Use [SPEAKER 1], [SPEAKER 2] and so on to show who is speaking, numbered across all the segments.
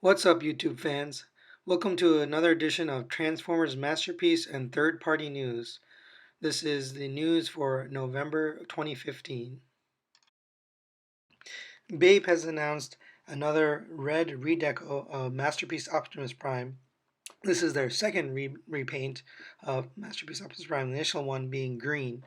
[SPEAKER 1] What's up, YouTube fans? Welcome to another edition of Transformers Masterpiece and Third-Party News. This is the news for November 2015. Bape has announced another red redeco of Masterpiece Optimus Prime. This is their second repaint of Masterpiece Optimus Prime, the initial one being green.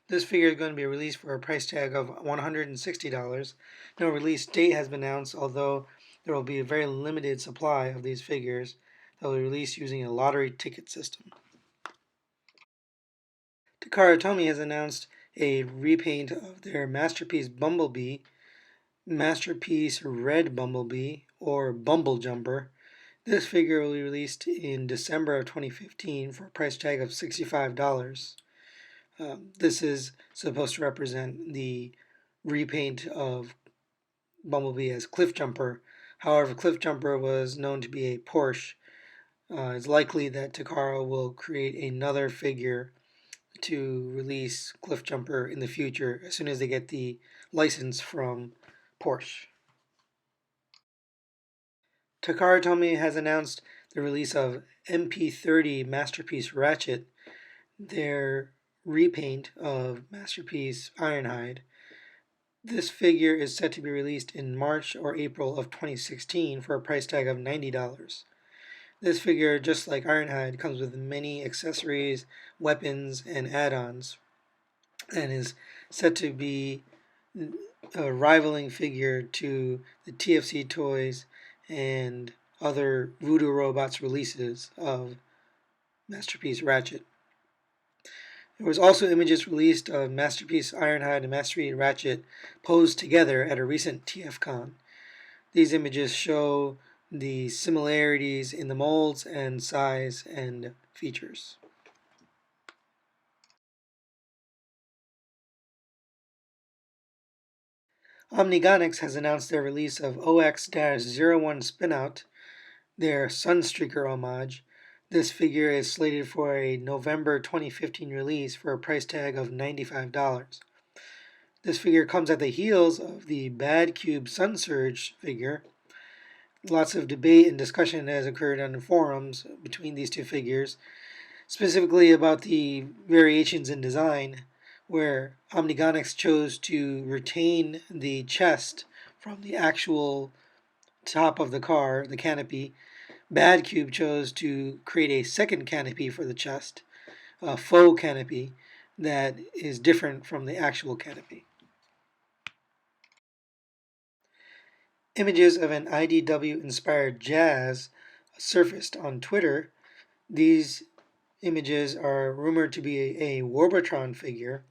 [SPEAKER 1] This figure is going to be released for a price tag of $160. No release date has been announced, although there will be a very limited supply of these figures that will be released using a lottery ticket system. Takara Tomy has announced a repaint of their Masterpiece Bumblebee, Masterpiece Red Bumblebee, or Bumble Jumper. This figure will be released in December of 2015 for a price tag of $65. This is supposed to represent the repaint of Bumblebee as Cliff Jumper. However, Cliff Jumper was known to be a Porsche. It's likely that Takara will create another figure to release Cliff Jumper in the future as soon as they get the license from Porsche. Takara Tomy has announced the release of MP30 Masterpiece Ratchet, their repaint of Masterpiece Ironhide. This figure is set to be released in March or April of 2016 for a price tag of $90. This figure, just like Ironhide, comes with many accessories, weapons, and add-ons, and is set to be a rivaling figure to the TFC Toys and other Voodoo Robots releases of Masterpiece Ratchet. There was also images released of Masterpiece Ironhide and Masterpiece Ratchet posed together at a recent TFCon. These images show the similarities in the molds and size and features. Omnigonics has announced their release of OX-01 Spinout, their Sunstreaker Homage. This figure is slated for a November 2015 release for a price tag of $95. This figure comes at the heels of the Bad Cube Sunsurge figure. Lots of debate and discussion has occurred on the forums between these two figures, specifically about the variations in design, where Omnigonics chose to retain the chest from the actual top of the car, the canopy. Bad Cube chose to create a second canopy for the chest, a faux canopy that is different from the actual canopy. Images of an IDW-inspired Jazz surfaced on Twitter. These images are rumored to be a Warbotron figure.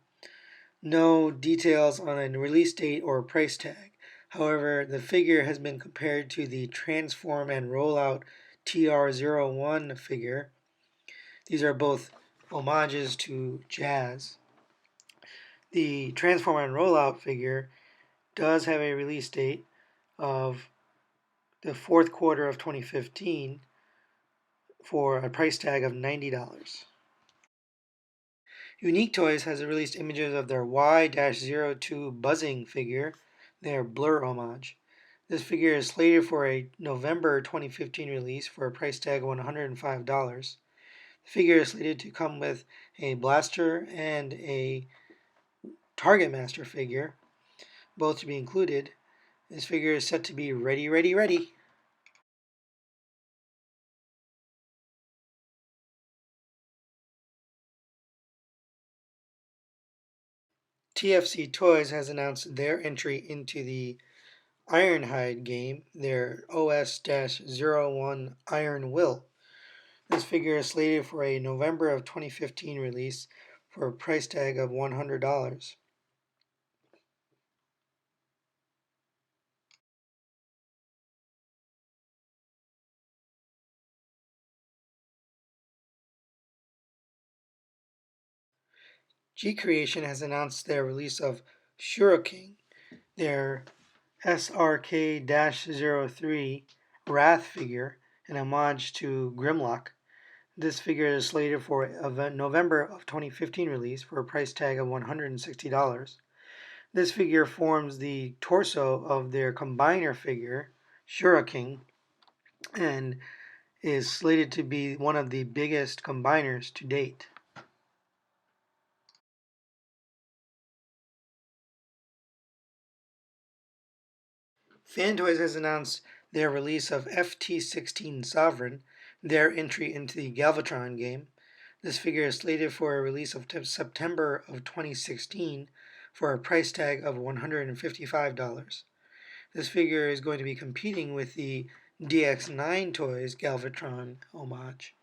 [SPEAKER 1] No details on a release date or price tag. However, the figure has been compared to the Transform and Rollout TR-01 figure. These are both homages to Jazz. The Transform and Rollout figure does have a release date of the fourth quarter of 2015 for a price tag of $90. Unique Toys has released images of their Y-02 Buzzing figure, their Blur homage. This figure is slated for a November 2015 release for a price tag of $105. The figure is slated to come with a blaster and a Target Master figure, both to be included. This figure is set to be ready, ready, ready. TFC Toys has announced their entry into the Ironhide game, their OS-01 Iron Will. This figure is slated for a November of 2015 release for a price tag of $100. G Creation has announced their release of Shuriken, their SRK-03 Wrath figure, an homage to Grimlock. This figure is slated for a November of 2015 release for a price tag of $160. This figure forms the torso of their combiner figure, Shuriken. and is slated to be one of the biggest combiners to date. Fantoys has announced their release of FT16 Sovereign, their entry into the Galvatron game. This figure is slated for a release of September of 2016 for a price tag of $155. This figure is going to be competing with the DX9 Toys Galvatron homage.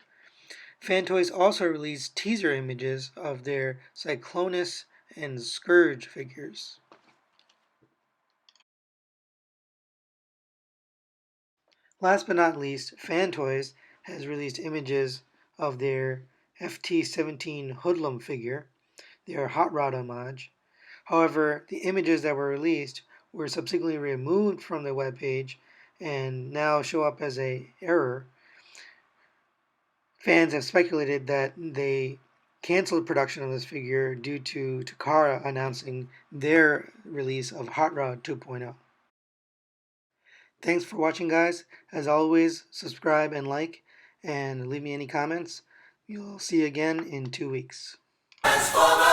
[SPEAKER 1] Fantoys also released teaser images of their Cyclonus and Scourge figures. Last but not least, Fantoys has released images of their FT17 Hoodlum figure, their Hot Rod homage. However, the images that were released were subsequently removed from the webpage and now show up as an error. Fans have speculated that they canceled production of this figure due to Takara announcing their release of Hot Rod 2.0. Thanks for watching, guys. As always, subscribe and like, and leave me any comments. You'll see you again in 2 weeks. Transformers!